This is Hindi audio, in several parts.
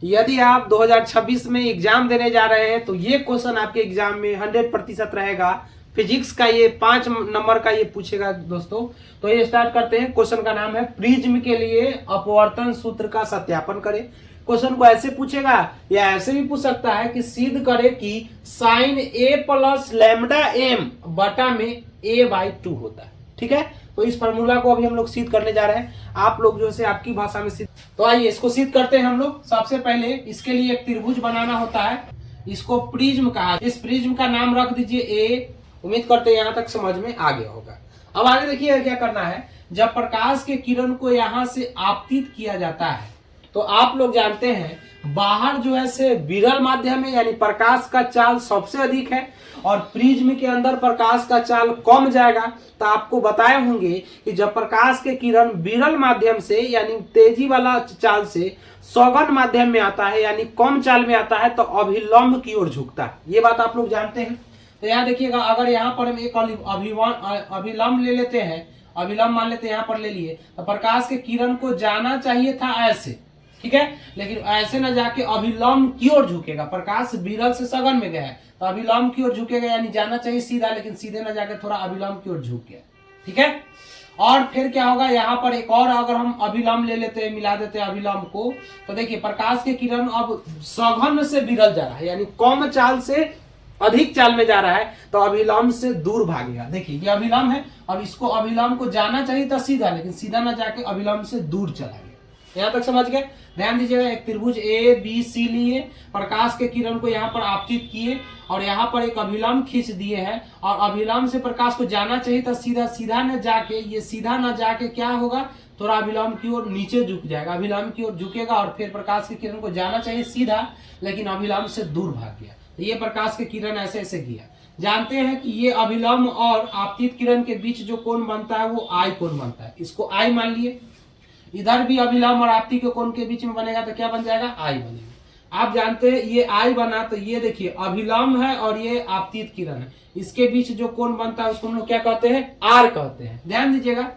यदि आप 2026 में एग्जाम देने जा रहे हैं तो ये क्वेश्चन आपके एग्जाम में 100% रहेगा। फिजिक्स का ये 5 नंबर का ये पूछेगा दोस्तों। तो ये स्टार्ट करते हैं। क्वेश्चन का नाम है प्रिज्म के लिए अपवर्तन सूत्र का सत्यापन करें। क्वेश्चन को ऐसे पूछेगा या ऐसे भी पूछ सकता है कि सिद्ध करे कि साइन ए प्लस लैम्डा एम बटा में a/2 होता है। ठीक है, तो इस फॉर्मूला को अभी हम लोग सिद्ध करने जा रहे हैं। आप लोग जो है आपकी भाषा में सिद्ध, तो आइए इसको सिद्ध करते हैं हम लोग। सबसे पहले इसके लिए एक त्रिभुज बनाना होता है, इसको प्रिज्म कहा। इस प्रिज्म का नाम रख दीजिए ए। उम्मीद करते हैं यहाँ तक समझ में आ गया होगा। अब आगे देखिए क्या करना है। जब प्रकाश के किरण को यहाँ से आपतित किया जाता है तो आप लोग जानते हैं बाहर जो है से विरल माध्यम है, यानी प्रकाश का चाल सबसे अधिक है और प्रिज्म के अंदर प्रकाश का चाल कम जाएगा। तो आपको बताए होंगे कि जब प्रकाश के किरण विरल माध्यम से यानी तेजी वाला चाल से सघन माध्यम में आता है यानी कम चाल में आता है तो अभिलंब की ओर झुकता है। ये बात आप लोग जानते हैं। तो यहाँ देखिएगा, अगर यहाँ पर हम एक अभिलंब ले लेते हैं, अभिलंब मान लेते हैं यहाँ पर ले लिए, तो प्रकाश के किरण को जाना चाहिए था ऐसे, ठीक है, लेकिन ऐसे ना जाके अभिलंब की ओर झुकेगा। प्रकाश विरल से सघन में गया है तो अभिलंब की ओर झुकेगा, यानी जाना चाहिए सीधा, लेकिन सीधे ना जाके थोड़ा अभिलंब की ओर झुक गया। ठीक है, और फिर क्या होगा, यहाँ पर एक और अगर हम अभिलंब ले लेते हैं, मिला देते हैं अभिलंब को, तो देखिए प्रकाश के किरण अब सघन से विरल जा रहा है यानी कम चाल से अधिक चाल में जा रहा है तो अभिलंब से दूर भागेगा। देखिए ये अभिलंब है, अब इसको अभिलंब को जाना चाहिए था सीधा, लेकिन सीधा ना जाके अभिलंब से दूर चला गया। यहाँ तक समझ गए। ध्यान दीजिएगा, एक त्रिभुज ए बी सी लिए, प्रकाश के किरण को यहाँ पर आपतित किए और यहाँ पर एक अभिलंब खींच दिए हैं और अभिलंब से प्रकाश को जाना चाहिए था सीधा, सीधा न जाके, ये सीधा न जाके क्या होगा, थोड़ा अभिलंब की ओर नीचे झुक जाएगा, अभिलंब की ओर झुकेगा और फिर प्रकाश के किरण को जाना चाहिए सीधा, लेकिन अभिलंब से दूर भाग गया। तो ये प्रकाश के किरण ऐसे ऐसे किया। जानते हैं कि ये अभिलंब और आपतित किरण के बीच जो कोण बनता है वो आई कोण बनता है, इसको आई मान लिए। इधर भी अभिलंब और आपतित के कोण के बीच में बनेगा तो क्या बन जाएगा, आई बनेगा। आप जानते हैं ये आई बना तो ये देखिए अभिलंब है और ये आपतित किरण है, इसके बीच जो कोण बनता है उसको हम लोग क्या कहते हैं, आर कहते हैं। ध्यान दीजिएगा,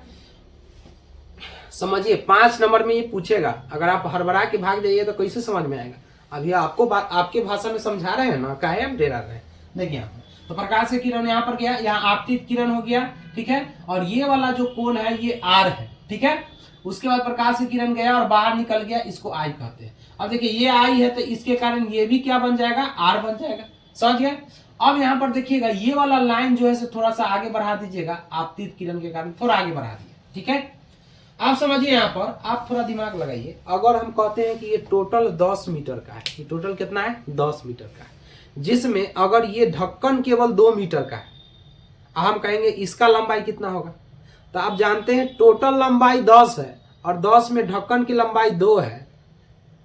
समझिए 5 नंबर में ये पूछेगा। अगर आप हड़बड़ा के भाग जाइए तो कैसे समझ में आएगा। अभी आपको आपके भाषा में समझा रहे हैं ना, काहे आप डरा रहे हैं। देखिए यहाँ तो प्रकाश के किरण यहाँ पर गया, यहाँ आपतित किरण हो गया, ठीक है, और ये वाला जो कोण है ये आर है, ठीक है। उसके बाद प्रकाश की किरण गया और बाहर निकल गया, इसको आई कहते हैं। अब देखिए ये आई है तो इसके कारण ये भी क्या बन जाएगा, आर बन जाएगा। समझ गए। अब यहाँ पर देखिएगा ये वाला लाइन जो है थोड़ा सा आगे बढ़ा दीजिएगा, आपतित किरण के कारण थोड़ा आगे बढ़ा दिया, ठीक है। आप समझिए, यहाँ पर आप थोड़ा दिमाग लगाइए। अगर हम कहते हैं कि ये टोटल 10 मीटर का है, ये टोटल कितना है, 10 मीटर का है, जिसमें अगर ये ढक्कन केवल 2 मीटर का है, हम कहेंगे इसका लंबाई कितना होगा। तो आप जानते हैं टोटल लंबाई 10 है और 10 में ढक्कन की लंबाई 2 है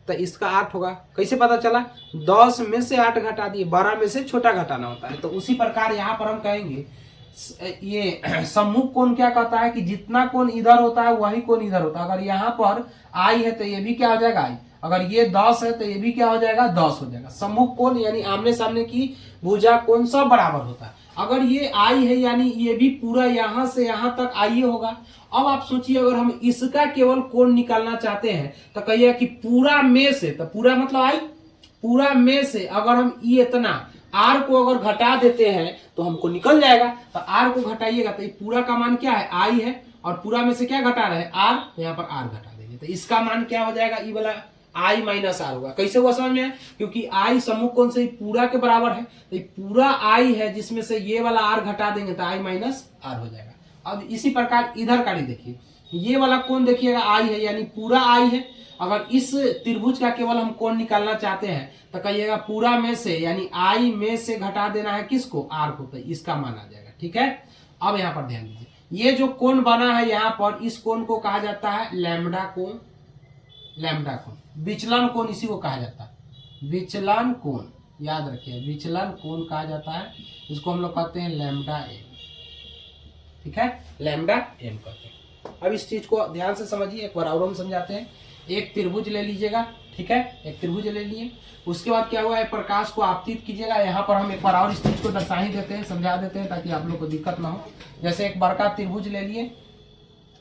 तो इसका 8 होगा। कैसे पता चला, 10 में से 8 घटा दिए, 12 में से छोटा घटाना होता है। तो उसी प्रकार यहाँ पर हम कहेंगे ये सम्मुख कोण क्या कहता है कि जितना कोण इधर होता है वही कोण इधर होता है। अगर यहाँ पर आई है तो ये भी क्या हो जाएगा, आई। अगर ये 10 है तो ये भी क्या हो जाएगा, 10 हो जाएगा। सम्मुख कोण यानी आमने सामने की भुजा कोण सब बराबर होता है। अगर ये आई है यानी ये भी पूरा यहाँ से यहाँ तक आई होगा। अब आप सोचिए, अगर हम इसका केवल कोण निकालना चाहते हैं तो कहिए कि पूरा में से, तो पूरा मतलब आई, पूरा में से अगर हम ये इतना आर को अगर घटा देते हैं तो हमको निकल जाएगा। तो आर को घटाइएगा तो ये पूरा का मान क्या है, आई है, और पूरा में से क्या घटा रहे हैं, आर, तो यहाँ पर आर घटा देंगे तो इसका मान क्या हो जाएगा, ये वाला आई माइनस आर होगा। कैसे हुआ समझ में है, क्योंकि आई सम्मुख कोण से पूरा के बराबर है तो ये पूरा आई है, जिसमें से ये वाला आर घटा देंगे तो आई माइनस आर हो जाएगा। अब इसी प्रकार इधर का देखिए, ये वाला कोण देखिएगा आई है यानी पूरा आई है। अगर इस त्रिभुज का केवल हम कोण निकालना चाहते हैं तो कहिएगा पूरा में से यानी आई में से घटा देना है किसको, आर को, तो इसका मान आ जाएगा, ठीक है। अब यहाँ पर ध्यान दीजिए, ये जो कोण बना है यहाँ पर, इस कोण को कहा जाता है लैम्डा कोण। लैम्डा कोण, विचलन कोण इसी को कहा जाता है, विचलन कोण, याद रखिए विचलन कोण कहा जाता है। इसको हम लोग कहते हैं लैम्डा एम, ठीक है, लैम्डा एम कहते हैं। अब इस चीज को ध्यान से समझिए, एक बार और हम समझाते हैं। एक त्रिभुज ले लीजिएगा, ठीक है, एक त्रिभुज ले लिए। उसके बाद क्या हुआ है, प्रकाश को आपतित कीजिएगा। यहाँ पर हम एक बार और इस चीज को दर्शा ही देते हैं, समझा देते हैं ताकि आप लोग को दिक्कत ना हो। जैसे एक बड़का त्रिभुज ले लिए,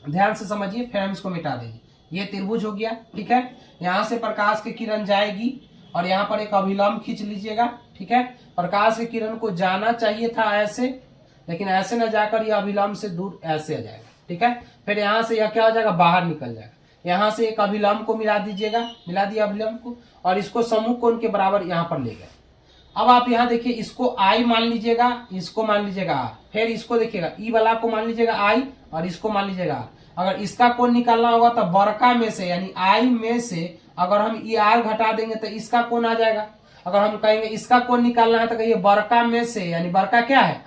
ध्यान से समझिए, फिर हम इसको मिटा देंगे। ये त्रिभुज हो गया, ठीक है। यहाँ से प्रकाश की किरण जाएगी और यहाँ पर एक अभिलंब खींच लीजिएगा, ठीक है। प्रकाश की किरण को जाना चाहिए था ऐसे, लेकिन ऐसे न जाकर यह अभिलंब से दूर ऐसे आ जाएगा, ठीक है। फिर यहाँ से यह क्या हो जाएगा, बाहर निकल जाएगा। यहाँ से एक अभिलंब को मिला दीजिएगा, मिला दिया अभिलंब को, और इसको समूह कोण के बराबर यहाँ पर ले गए। अब आप यहाँ देखिए, इसको आई मान लीजिएगा, इसको मान लीजिएगा आर, फिर इसको देखिएगा ई वाला को मान लीजिएगा आई और इसको मान लीजिएगा आर। अगर इसका कोण निकालना होगा तो बड़का में से यानी आई में से अगर हम ई आर घटा देंगे तो इसका कोण आ जाएगा। अगर हम कहेंगे इसका कोण निकालना है तो कहिए बड़का में से, यानी बड़का क्या है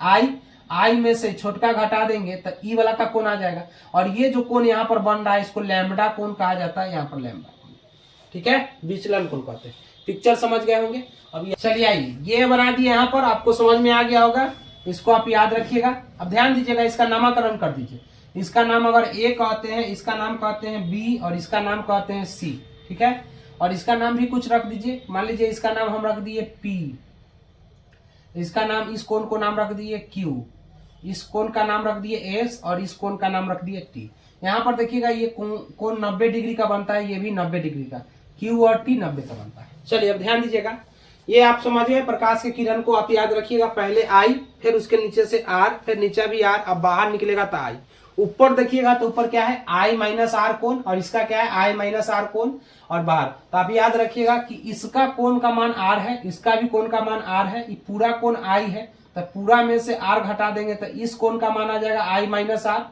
आई में से छोटका घटा देंगे तो ई वाला का कोण आ जाएगा। और ये जो कोण यहाँ पर बन रहा है इसको लैम्बडा कोण कहा जाता है, यहाँ पर लैम्बडा कोण, ठीक है, विचलन कोण कहते हैं। पिक्चर समझ गए होंगे। अब चलिए आइए ये बना दिए, यहाँ पर आपको समझ में आ गया होगा, इसको आप याद रखिएगा। अब ध्यान दीजिएगा, इसका नामकरण कर दीजिए। इसका नाम अगर ए कहते हैं, इसका नाम कहते हैं बी और इसका नाम कहते हैं सी, ठीक है। और इसका नाम भी कुछ रख दीजिए, मान लीजिए इसका नाम हम रख दिए पी, इसका नाम, इस कोण को नाम रख दिए क्यू, इस कोण का नाम रख दिए एस और इस कोण का नाम रख दिए टी। यहाँ पर देखिएगा ये कोण 90 डिग्री का बनता है, ये भी 90 डिग्री का, क्यू और टी 90 का बनता है। चलिए अब ध्यान दीजिएगा, ये आप समझिए, प्रकाश की किरण को आप याद रखिएगा, पहले आई, फिर उसके नीचे से आर, फिर नीचे भी आर, अब बाहर निकलेगा तो आई। ऊपर देखिएगा तो ऊपर क्या है, आई माइनस आर कोण, और इसका क्या है, आई माइनस आर कोण, और बाहर। तो आप याद रखिएगा कि इसका कोण का मान आर है, इसका भी कोण का मान आर है, ये पूरा कोण आई है, तो पूरा में से आर घटा देंगे तो इस कोण का मान आ जाएगा आई माइनस आर।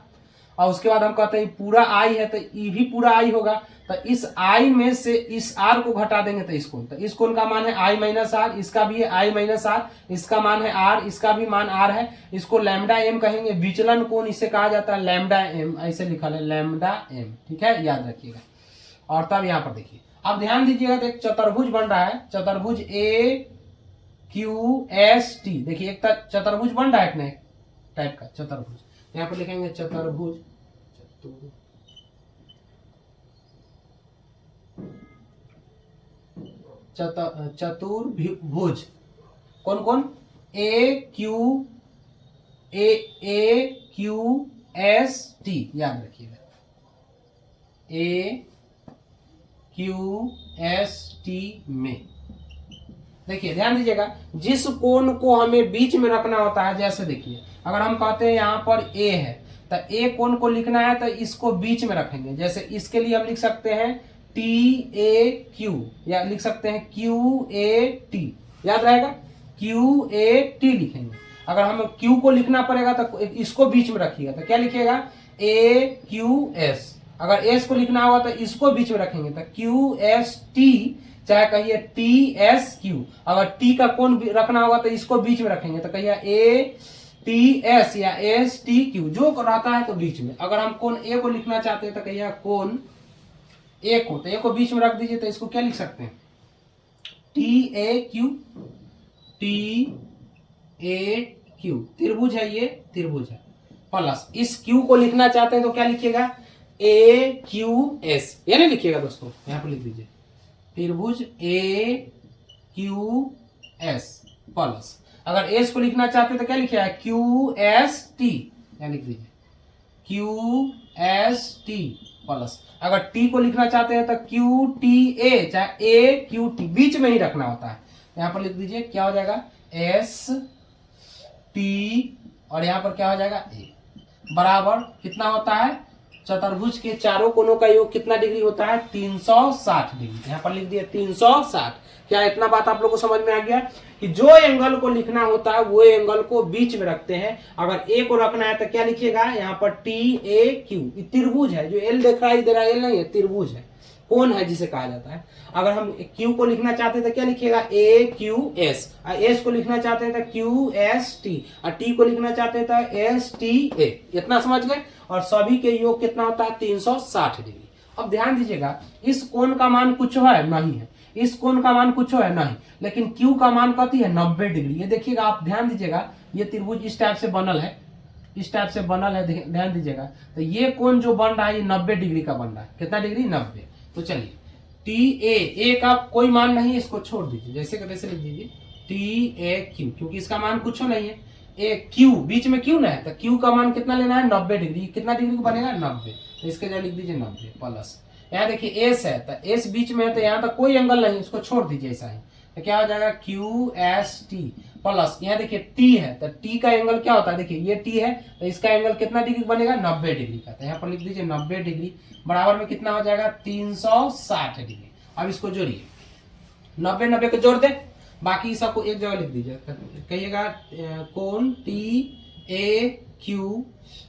और उसके बाद हम कहते हैं पूरा आई है तो ये भी पूरा आई होगा, तो इस आई में से इस आर को घटा देंगे तो इस कोण का मान है आई माइनस आर, इसका भी है आई माइनस आर, इसका मान है आर, इसका भी मान आर है। इसको लैम्बडा एम कहेंगे, विचलन कोण इसे कहा जाता है लैम्बडा एम, ऐसे लिखा है लैम्बडा एम, ठीक है, याद रखिएगा। और तब यहाँ पर देखिए, अब ध्यान दीजिएगा तो एक चतुर्भुज बन रहा है, चतुर्भुज ए क्यू एस टी। देखिए एक चतुर्भुज बन रहा है, एक नए टाइप का चतुर्भुज, यहाँ पर लिखेंगे चतुर्भुज, चतुर्भुज कौन कौन, ए क्यू एस टी, याद रखिएगा, ए क्यू एस टी में। देखिए ध्यान दीजिएगा, जिस कोण को हमें बीच में रखना होता है, जैसे देखिए अगर हम कहते हैं यहाँ पर ए है तो ए कोण को लिखना है तो इसको बीच में रखेंगे। जैसे इसके लिए हम लिख सकते हैं टी ए क्यू, या लिख सकते हैं क्यू ए टी, याद रहेगा, क्यू ए टी लिखेंगे। अगर हम क्यू को लिखना पड़ेगा तो इसको बीच में रखिएगा, तो क्या लिखिएगा ए क्यू एस। अगर एस को लिखना होगा तो इसको बीच में रखेंगे तो क्यू एस टी, चाहे कहिए टी एस क्यू। अगर टी का कोण रखना होगा तो इसको बीच में रखेंगे तो कहिए ए टी एस या एस टी क्यू, जो रहता है तो बीच में। अगर हम कोण ए को लिखना चाहते हैं तो कहिए कोण ए को, तो ए को बीच में रख दीजिए, तो इसको क्या लिख सकते हैं T A Q, T A Q, त्रिभुज है, ये त्रिभुज है। प्लस इस क्यू को लिखना चाहते हैं तो क्या लिखिएगा ए क्यू एस, ये नहीं लिखिएगा दोस्तों, यहाँ पर लिख दीजिए त्रिभुज ए क्यू एस प्लस। अगर एस को लिखना चाहते हैं तो क्या लिखिएगा क्यू एस टी, यहाँ लिख दीजिए क्यू एस टी प्लस। अगर टी को लिखना चाहते हैं तो क्यू टी ए, चाहे ए क्यू टी, बीच में ही रखना होता है। यहाँ पर लिख दीजिए क्या हो जाएगा एस टी, और यहाँ पर क्या हो जाएगा ए, बराबर कितना होता है, चतुर्भुज के चारों कोणों का योग कितना डिग्री होता है 360 डिग्री। यहाँ पर लिख दिया 360। क्या इतना बात आप लोग को समझ में आ गया कि जो एंगल को लिखना होता है वो एंगल को बीच में रखते हैं। अगर ए को रखना है तो क्या लिखिएगा यहाँ पर टी ए क्यू, त्रिभुज है, जो एल दिख रहा है इधर एल नहीं है, त्रिभुज है, कोण है जिसे कहा जाता है। अगर हम क्यू को लिखना चाहते हैं तो क्या लिखिएगा ए क्यू एस, एस को लिखना चाहते हैं तो क्यू एस टी, और टी को लिखना चाहते हैं तो एस टी ए। इतना समझ गए। और सभी के योग कितना होता है 360 डिग्री। अब ध्यान दीजिएगा, इस कोण का मान कुछ है नहीं है, इस कोण का मान कुछ है नहीं, लेकिन क्यू का मान कती है 90 डिग्री। ये देखिएगा, आप ध्यान दीजिएगा, ये त्रिभुज इस टाइप से बनल है, इस टाइप से बनल है, ध्यान दीजिएगा। तो ये कोण जो बन रहा है ये 90 डिग्री का बन रहा है। कितना डिग्री 90। तो चलिए टी ए का कोई मान नहीं है, इसको छोड़ दीजिए, जैसे कि तैसे लिख दीजिए टी ए क्यू, क्योंकि इसका मान कुछ नहीं है। ए क्यू, बीच में क्यू ना है, तो क्यू का मान कितना लेना है 90 डिग्री। कितना डिग्री को बनेगा 90, तो इसके जगह लिख दीजिए 90 प्लस। यहाँ देखिए एस है तो एस बीच में है तो यहाँ तक कोई एंगल नहीं, इसको छोड़ दीजिए ऐसा ही, तो क्या हो जाएगा क्यू एस टी प्लस यहाँ देखिए टी है तो टी का एंगल क्या होता है, देखिए ये टी है तो इसका एंगल कितना डिग्री बनेगा 90 डिग्री का, तो यहाँ पर लिख दीजिए 90 डिग्री बराबर में कितना हो जाएगा 360 डिग्री। अब इसको जोड़िए 90 90 को जोड़ दे, बाकी सबको एक जगह लिख दीजिए, कहिएगा कोण टी ए क्यू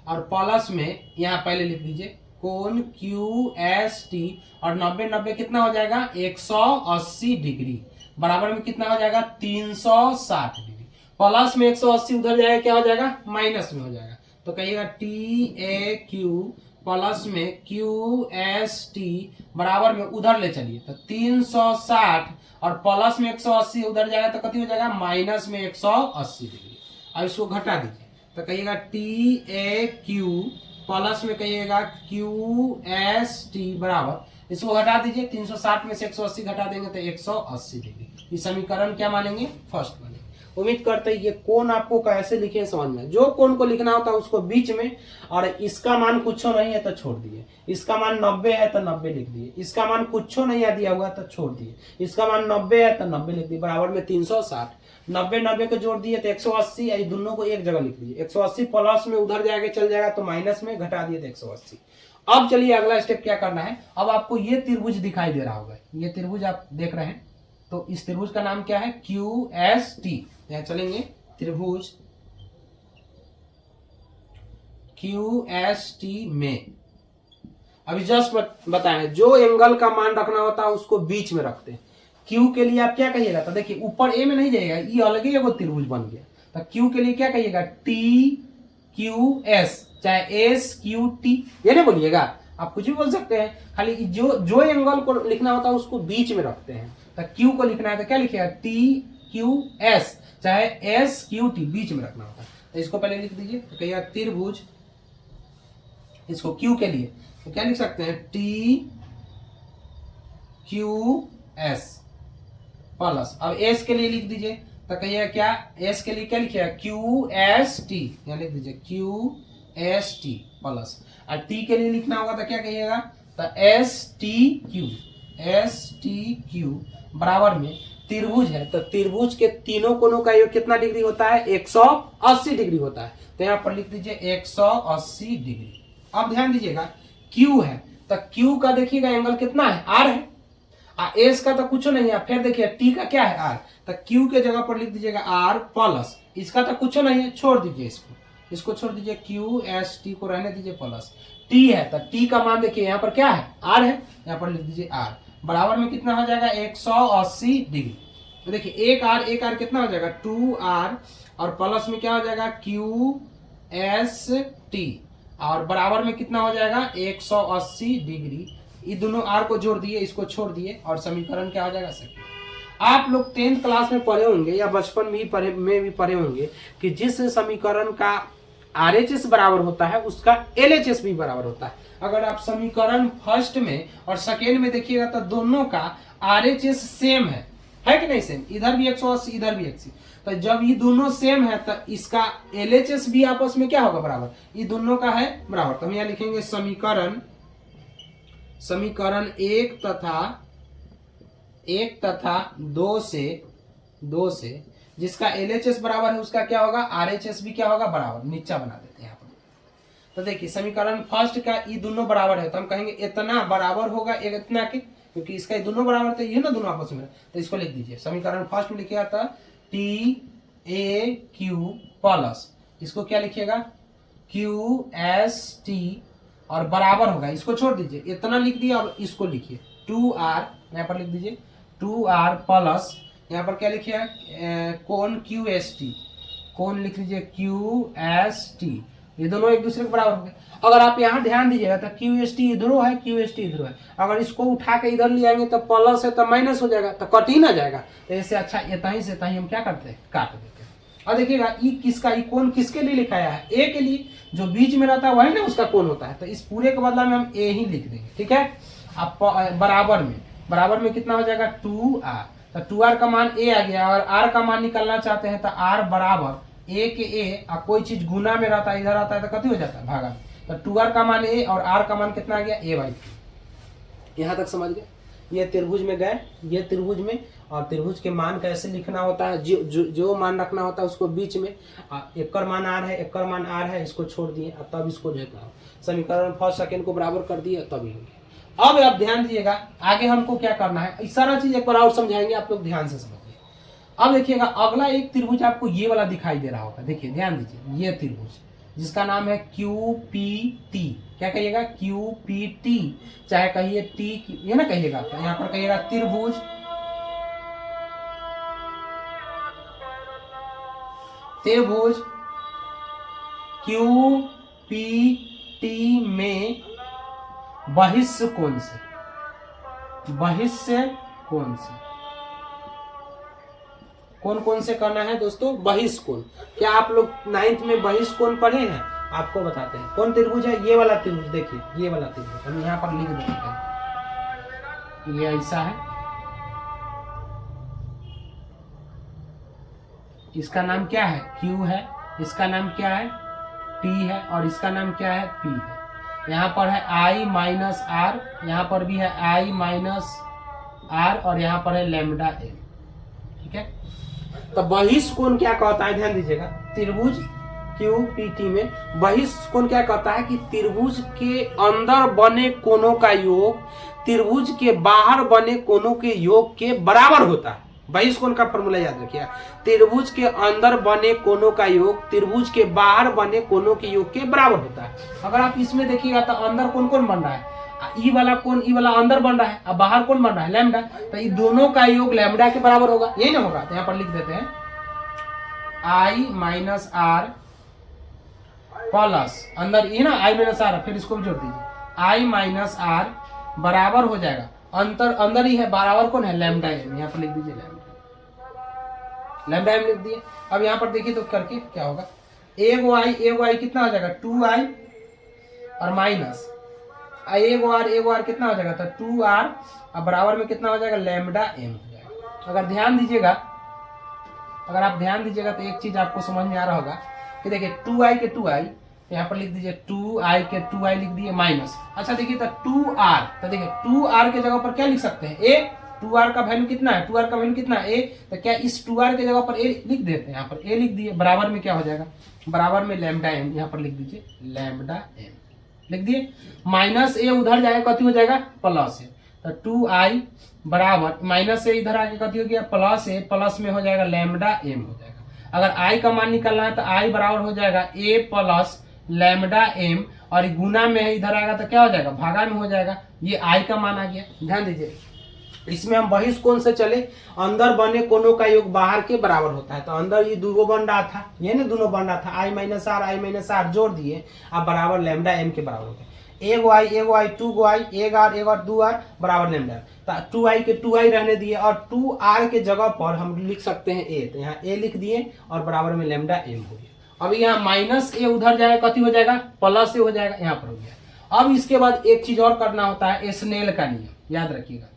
और प्लस में यहाँ पहले लिख दीजिए कोण क्यू एस टी और 90 90 कितना हो जाएगा 180 डिग्री बराबर में कितना हो जाएगा 360 डिग्री, प्लस में 180 उधर जाएगा क्या हो जाएगा माइनस में हो जाएगा, तो कहिएगा टी ए क्यू प्लस में क्यू एस टी बराबर में उधर ले चलिए तो 360 और प्लस में 180 उधर जाएगा तो कितनी हो जाएगा माइनस में 180 डिग्री। अब इसको घटा दीजिए तो कहिएगा टी ए क्यू प्लस में कहिएगा क्यू एस टी बराबर, इसको घटा दीजिए 360 में से 180 घटा देंगे तो 180 डिग्री। ये समीकरण क्या मानेंगे फर्स्ट मानेंगे। उम्मीद करते हैं ये कोण आपको कैसे लिखे समझ में, जो कोण को लिखना होता है उसको बीच में, और इसका मान कुछ नहीं है तो छोड़ दिए, इसका मान 90 है तो 90 लिख दिए, इसका मान कुछ नहीं दिया हुआ तो छोड़ दिए, इसका मान 90 है तो 90 लिख दिए बराबर में 360, 90 90 को जोड़ दिए तो 180, ये दोनों को एक जगह लिख दिए, 180 प्लस में उधर जाके चल जाएगा तो माइनस में घटा दिए तो 180। अब चलिए अगला स्टेप क्या करना है, अब आपको ये त्रिभुज दिखाई दे रहा होगा, ये त्रिभुज आप देख रहे हैं तो इस त्रिभुज का नाम क्या है क्यू एस टी, यहाँ चलेंगे त्रिभुज क्यू एस टी में। अभी जस्ट बताएं जो एंगल का मान रखना होता है उसको बीच में रखते हैं, क्यू के लिए आप क्या कहिएगा, तो देखिए ऊपर ए में नहीं जाएगा, ये अलग ही एगो त्रिभुज बन गया, तो क्यू के लिए क्या कहिएगा टी क्यू एस, चाहे एस क्यू टी ये नहीं बोलिएगा, आप कुछ भी बोल सकते हैं, खाली जो एंगल को लिखना होता है उसको बीच में रखते हैं, तो क्यू को लिखना है तो क्या लिखिएगा टी क्यू एस, चाहे एस क्यू टी बीच में रखना होता है, तो इसको पहले लिख दीजिए, तो कहिएगा त्रिभुज, इसको क्यू के लिए तो क्या लिख सकते हैं टी क्यू एस प्लस, अब एस के लिए लिख दीजिए तो कहिएगा क्या एस के लिए क्या लिखिएगा क्यू एस टी, यहाँ लिख दीजिए क्यू एस टी प्लस, और टी के लिए लिखना होगा तो क्या कहिएगा तो एस टी क्यू बराबर में त्रिभुज है तो त्रिभुज के तीनों कोणों का योग कितना डिग्री होता है 180 डिग्री होता है, तो यहाँ पर लिख दीजिए 180 डिग्री। अब ध्यान दीजिएगा Q है तो Q का देखिएगा एंगल कितना है R है, एस का तो कुछ नहीं है, फिर देखिए T का क्या है R, तो Q के जगह पर लिख दीजिएगा R प्लस, इसका तो कुछ नहीं है छोड़ दीजिए, इसको छोड़ दीजिए क्यू एस टी को रहने दीजिए प्लस, T है तो T का मान देखिए यहाँ पर क्या है R है, यहाँ पर लिख दीजिए R बराबर में कितना हो जाएगा 180 डिग्री, तो देखिए एक आर कितना हो जाएगा 2R और प्लस में क्या हो जाएगा क्यू एस टी और बराबर में कितना हो जाएगा 180 डिग्री, ये दोनों आर को जोड़ दिए इसको छोड़ दिए और समीकरण क्या हो जाएगा सही। आप लोग 10th क्लास में पढ़े होंगे या बचपन में भी पढ़े होंगे कि जिस समीकरण का RHS बराबर होता है उसका LHS भी बराबर होता है। अगर आप समीकरण फर्स्ट में और सेकेंड में देखिएगा तो दोनों का RHS सेम है कि नहीं सेम, इधर भी 180 इधर भी 180, तो जब ये दोनों सेम है तो इसका LHS भी आपस में क्या होगा बराबर, ये दोनों का है बराबर, तो हम यहाँ लिखेंगे समीकरण एक तथा दो से जिसका LHS बराबर है उसका क्या होगा RHS भी क्या होगा बराबर, नीचा बना देते हैं यहाँ पर। तो देखिए समीकरण फर्स्ट का ये दोनों बराबर है तो हम कहेंगे इतना बराबर होगा एक इतना के, क्योंकि इसका ये दोनों बराबर तो ये ना दोनों आपस में, तो इसको लिख दीजिए समीकरण फर्स्ट में लिखिएगा था टी ए क्यू प्लस, इसको क्या लिखिएगा क्यू एस टी और बराबर होगा, इसको छोड़ दीजिए इतना लिख दिया और इसको लिखिए 2R, यहाँ पर लिख दीजिए 2R प्लस यहाँ पर क्या लिखिएगा कोण क्यू एस टी, कोण लिख लीजिए क्यू एस टी, ये दोनों एक दूसरे के बराबर होंगे। अगर आप यहाँ ध्यान दीजिएगा तो क्यू एस टी इधरों है क्यू एस टी इधरों है, अगर इसको उठा के इधर ले आएंगे तो प्लस है तो माइनस हो जाएगा तो कट ही ना जाएगा, तो इससे अच्छा इतना से तही हम क्या करते हैं काट देते हैं। और देखिएगा ई किसका, ई कोण किसके लिए लिखाया है ए के लिए, जो बीच में रहता है वही ना उसका कोण होता है, तो इस पूरे के बदला में हम ए ही लिख देंगे, ठीक है। अब बराबर में कितना हो जाएगा 2R, तो 2R का मान ए आ गया और R का मान निकालना चाहते हैं तो R बराबर ए के ए, और कोई चीज गुना में रहता है इधर आता है तो कथी हो जाता है भागा, तो 2R का मान ए और R का मान कितना आ गया A/3। यहाँ तक समझ गए। ये त्रिभुज में गए, ये त्रिभुज में, और त्रिभुज के मान कैसे लिखना होता है, जो मान रखना होता है उसको बीच में, एकड़ मान आर है, एकड़ मान आर है, इसको छोड़ दिए, अब तब इसको देखना, समीकरण फर्स्ट सेकंड को बराबर कर दिए, तभी हो गया। अब आप ध्यान दीजिएगा, आगे हमको क्या करना है, इस सारा चीज एक बार और समझाएंगे, आप लोग ध्यान से समझिए। अब देखिएगा, अगला एक त्रिभुज आपको ये वाला दिखाई दे रहा होगा, देखिए ध्यान दीजिए, ये त्रिभुज जिसका नाम है QPT, क्या कहिएगा, QPT, चाहे कहिए T, ये ना कहिएगा, तो यहाँ पर कहिएगा त्रिभुज QPT में बहिष्य कोण से, बहिष्य कोण से कौन कौन से करना है दोस्तों, बहिष्य कोण। क्या आप लोग 9th में बहिष्य कोण पढ़े हैं, आपको बताते हैं। कौन त्रिभुज है, ये वाला त्रिभुज, देखिए ये वाला त्रिभुज हम यहाँ पर लिख देते हैं, ये ऐसा है, इसका नाम क्या है, Q है, इसका नाम क्या है, T है, और इसका नाम क्या है, P है। यहाँ पर है I माइनस R, यहाँ पर भी है I माइनस R, और यहाँ पर है लैम्डा M, ठीक है। तो बहिष्य कोण क्या कहता है, ध्यान दीजिएगा, त्रिभुज QPT में बहिष्य कोण क्या कहता है कि त्रिभुज के अंदर बने कोणों का योग त्रिभुज के बाहर बने कोणों के योग के बराबर होता है। बहिष्य कोण का फॉर्मूला याद रखिए, त्रिभुज के अंदर बने कोणों का योग त्रिभुज के बाहर बने कोणों के योग के बराबर होता है। अगर आप इसमें देखिएगा तो अंदर कौन कौन बन रहा है, ई वाला कोण, ई वाला अंदर बन रहा है, अब बाहर कौन बन रहा है, लैम्डा, तो ये दोनों का योग लैम्डा के बराबर होगा, यही ना होगा। तो यहाँ पर लिख देते हैं I माइनस आर प्लस, अंदर ये ना I माइनस आर, फिर इसको भी जोड़ दीजिए, I माइनस आर बराबर हो जाएगा, अंदर ही है, बराबर कौन है, लैम्डा M, यहाँ पर लिख दीजिए लैम्डा M लिख दिए। अब यहाँ पर देखिए तो करके क्या होगा, एगो I कितना हो जाएगा, 2I, और माइनस एगो आर कितना हो जाएगा, तो 2R, अब बराबर में कितना हो जाएगा, लैम्डा M हो जाएगा। अगर आप ध्यान दीजिएगा तो एक चीज आपको समझ में आ रहा होगा कि देखिए 2I के 2I, यहाँ पर लिख दीजिए 2I के 2I लिख दिए माइनस, अच्छा देखिए तो 2R, तो देखिए 2R के जगह पर क्या लिख सकते हैं, A, 2R का वैल्यू कितना है, 2R का वैल्यू कितना है, A, तो क्या इस 2R के जगह पर A लिख देते हैं, यहाँ पर A लिख दिए, बराबर में क्या हो जाएगा, बराबर में लैम्डा M, यहाँ पर लिख दीजिए लैम्डा M लिख दिए, माइनस A उधर जाएगा कति हो जाएगा, प्लस A, तो 2I बराबर माइनस A इधर आके कति हो गया, प्लस A, प्लस में हो जाएगा लैम्डा M हो जाएगा। अगर I का मान निकालना है तो I बराबर हो जाएगा A प्लस लैम्डा M, और गुना में है इधर आएगा तो क्या हो जाएगा, भागा में हो जाएगा, ये I का मान आ गया। ध्यान दीजिए, इसमें हम बहिष्य कोण से चले, अंदर बने कोणों का योग बाहर के बराबर होता है, तो अंदर ये दोनों बन रहा था, ये ना दोनों बन रहा था, I माइनस आर जोड़ दिए, अब बराबर लैम्डा M के बराबर हो गया, एगो I, 2 I, एक आर 2R बराबर लैम्डा, तो 2I के 2I रहने दिए, और 2R के जगह पर हम लिख सकते हैं A, तो यहाँ A लिख दिए, और बराबर में लैम्डा M हो गया। अब यहाँ माइनस A उधर जाएगा कति हो जाएगा, प्लस A हो जाएगा, यहाँ पर हो गया। अब इसके बाद एक चीज और करना होता है, स्नेल का नियम, याद रखिएगा,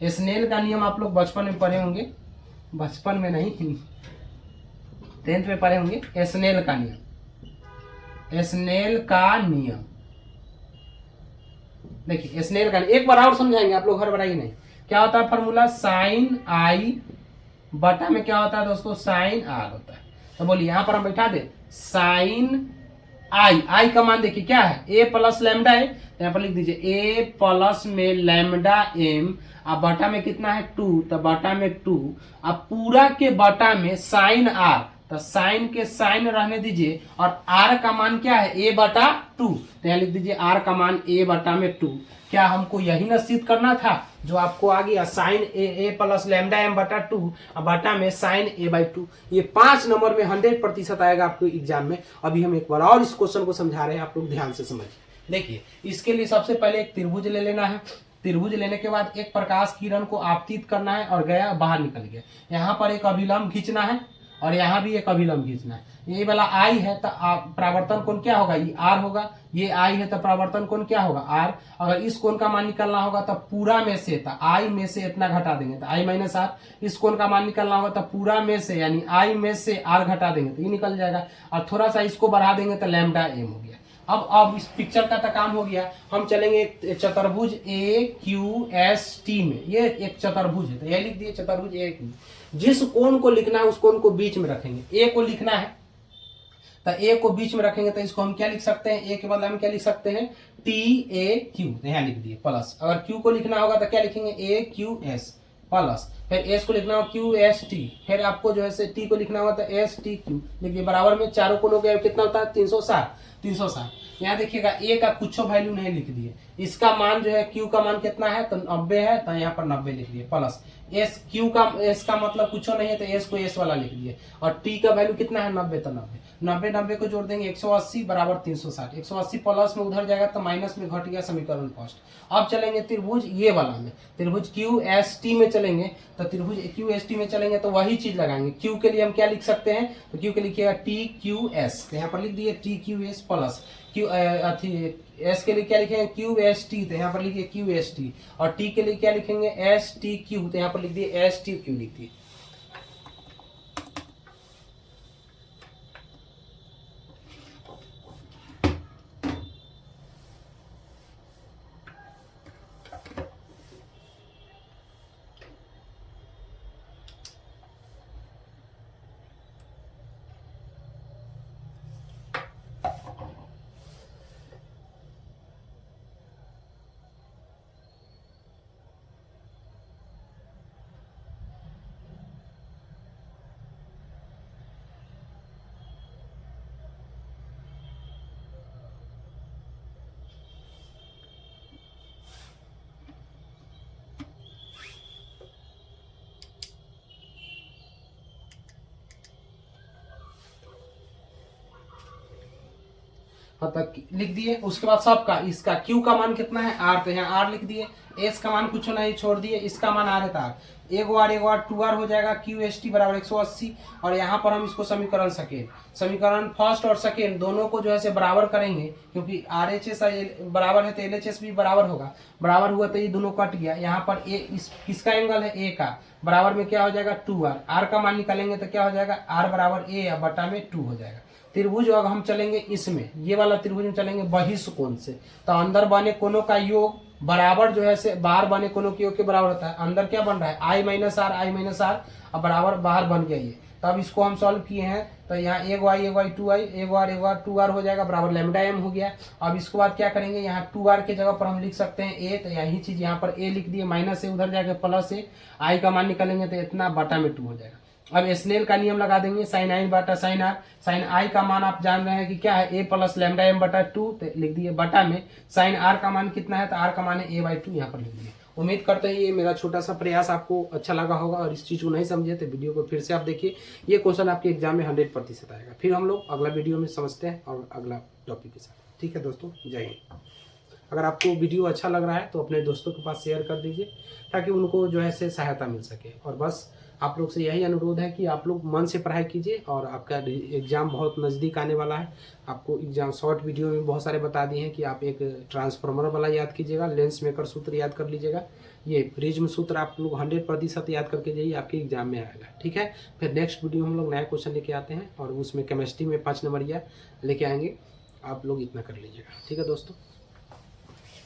स्नेल का नियम आप लोग बचपन में पढ़े होंगे, बचपन में नहीं 10th में पढ़े होंगे, स्नेल का नियम, स्नेल का नियम, देखिए स्नेल का एक बार और समझाएंगे, आप लोग हर बार नहीं, क्या होता है फॉर्मूला, साइन I बटा में क्या होता है दोस्तों, साइन R होता है। तो बोलिए यहाँ पर हम बैठा दे, साइन I का मान देखिए क्या है, A प्लस लैम्डा है, यहाँ पर लिख दीजिए A प्लस में लैम्डा M, अब बटा में कितना है 2, तो बटा में 2, अब पूरा के बटा में साइन R, तो साइन के साइन रहने दीजिए, और R का मान क्या है, A बटा 2, तो यहाँ लिख दीजिए R का मान A बटा में 2। क्या हमको यही न सिद्ध करना था जो आपको आ गया, sine A plus lambda M बटा 2, बटा में साइन A बाई 2। ये 5 नंबर में 100% आएगा आपको एग्जाम में। अभी हम एक बार और इस क्वेश्चन को समझा रहे हैं, आप लोग ध्यान से समझिए। देखिए इसके लिए सबसे पहले एक त्रिभुज ले लेना है, त्रिभुज लेने के बाद एक प्रकाश किरण को आपतित करना है, और गया बाहर निकल गया। यहाँ पर एक अभिलंब खींचना है, और यहाँ भी एक अभिलंब खींचना है। ये वाला I है तो परावर्तन कोण क्या होगा, ये R होगा, ये I है तो परावर्तन कोण क्या होगा, R। अगर इस कोण का मान निकालना होगा तो पूरा में से, तो I में से इतना घटा देंगे तो I माइनस R। इस कोण का मान निकालना होगा तो पूरा में से यानी I में से R घटा देंगे तो ये निकल जाएगा, और थोड़ा सा इसको बढ़ा देंगे तो लैम्डा M हो गया। अब इस पिक्चर का तो काम हो गया, हम चलेंगे एक चतुर्भुज AQST में। ये एक चतुर्भुज है, तो ये लिख दिए चतुर्भुज AQ। जिस कोण को लिखना है उस कोण को बीच में रखेंगे। ए को लिखना है तो ए को बीच में रखेंगे, तो इसको हम क्या लिख सकते हैं, ए के बदले हम क्या लिख सकते हैं, TAQ, यहाँ लिख दिए प्लस। अगर Q को लिखना होगा तो क्या लिखेंगे, AQS प्लस, फिर एस को लिखना होगा QST, फिर आपको जो है टी को लिखना होगा तो STQ। देखिए बराबर में चारों कोणों का कितना होता है, 360। यहाँ देखिएगा ए का कुछ वैल्यू नहीं लिख दिए, इसका मान जो है क्यू का मान कितना है तो 90 है, तो यहाँ पर 90 लिख दिए प्लस। एस क्यू का एस का मतलब कुछ नहीं है तो एस को एस वाला लिख दिए, और टी का वैल्यू कितना है 90, तो 90 को जोड़ देंगे 180 बराबर 360। 180 प्लस में उधर जाएगा तो माइनस में घट गया समीकरण फर्स्ट। अब चलेंगे त्रिभुज ये वाला में, त्रिभुज QST में चलेंगे, तो त्रिभुज QST में चलेंगे तो वही चीज लगाएंगे। क्यू के लिए हम क्या लिख सकते हैं, तो क्यू के लिखिएगा TQS, तो यहाँ पर लिख दिए TQS प्लस क्यू एस के लिए क्या लिखेंगे QST, तो यहाँ पर लिखिए QST, और टी के लिए क्या लिखेंगे STQ, तो यहाँ पर लिख दिए STQ लिख दिए। हाँ तक लिख दिए। उसके बाद सबका इसका Q का मान कितना है R, तो यहाँ R लिख दिए। S का मान कुछ नहीं छोड़ दिए, इसका मान R है तो R, एगो R 2R हो जाएगा। QST बराबर 180, और यहाँ पर हम इसको समीकरण फर्स्ट और सेकेंड दोनों को जो है से बराबर करेंगे, क्योंकि RHS बराबर है तो LHS भी बराबर होगा। बराबर हुआ तो ये दोनों कट गया। यहाँ पर ए किसका एंगल है, A का, बराबर में क्या हो जाएगा 2R। R का मान निकालेंगे तो क्या हो जाएगा, R बराबर A बटा में 2 हो जाएगा। त्रिभुज अगर हम चलेंगे इसमें, ये वाला त्रिभुज में चलेंगे बहिष्कोण से, तो अंदर बने कोनों का योग बराबर जो है से बाहर बने कोनों के योग के बराबर होता है। अंदर क्या बन रहा है I माइनस R, अब बराबर बाहर बन गया ये। तो अब इसको हम सॉल्व किए हैं, तो यहाँ एगो I 2I, एगो R 2R हो जाएगा, बराबर लैम्डा m हो गया। अब इसके बाद क्या करेंगे, यहाँ 2R के जगह पर हम लिख सकते हैं A, तो यही चीज यहाँ पर A लिख दिए, माइनस से उधर जाकर प्लस से I का मान निकालेंगे तो इतना बटा में 2 हो जाएगा। अब स्नेल का नियम लगा देंगे, साइन I बटा साइन R। साइन I का मान आप जान रहे हैं कि क्या है, A प्लस लैम्डा m बटा 2, तो लिख दिए बटा में साइन R का मान कितना है, तो R का मान है A/2, यहाँ पर लिख दिए। उम्मीद करते हैं ये मेरा छोटा सा प्रयास आपको अच्छा लगा होगा, और इस चीज़ को नहीं समझे तो वीडियो को फिर से आप देखिए। ये क्वेश्चन आपके एग्जाम में 100% आएगा। फिर हम लोग अगला वीडियो में समझते हैं और अगला टॉपिक के साथ। ठीक है दोस्तों, जय हिंद। अगर आपको वीडियो अच्छा लग रहा है तो अपने दोस्तों के पास शेयर कर दीजिए, ताकि उनको जो है से सहायता मिल सके। और बस आप लोग से यही अनुरोध है कि आप लोग मन से पढ़ाई कीजिए, और आपका एग्ज़ाम बहुत नज़दीक आने वाला है। आपको एग्ज़ाम शॉर्ट वीडियो में बहुत सारे बता दिए हैं कि आप एक ट्रांसफार्मर वाला याद कीजिएगा, लेंस मेकर सूत्र याद कर लीजिएगा, ये प्रिज्म सूत्र आप लोग 100% याद करके जाइए, आपके एग्जाम में आएगा। ठीक है, फिर नेक्स्ट वीडियो हम लोग नया क्वेश्चन लेके आते हैं, और उसमें केमिस्ट्री में 5 नंबरिया लेके आएंगे। आप लोग इतना कर लीजिएगा। ठीक है दोस्तों।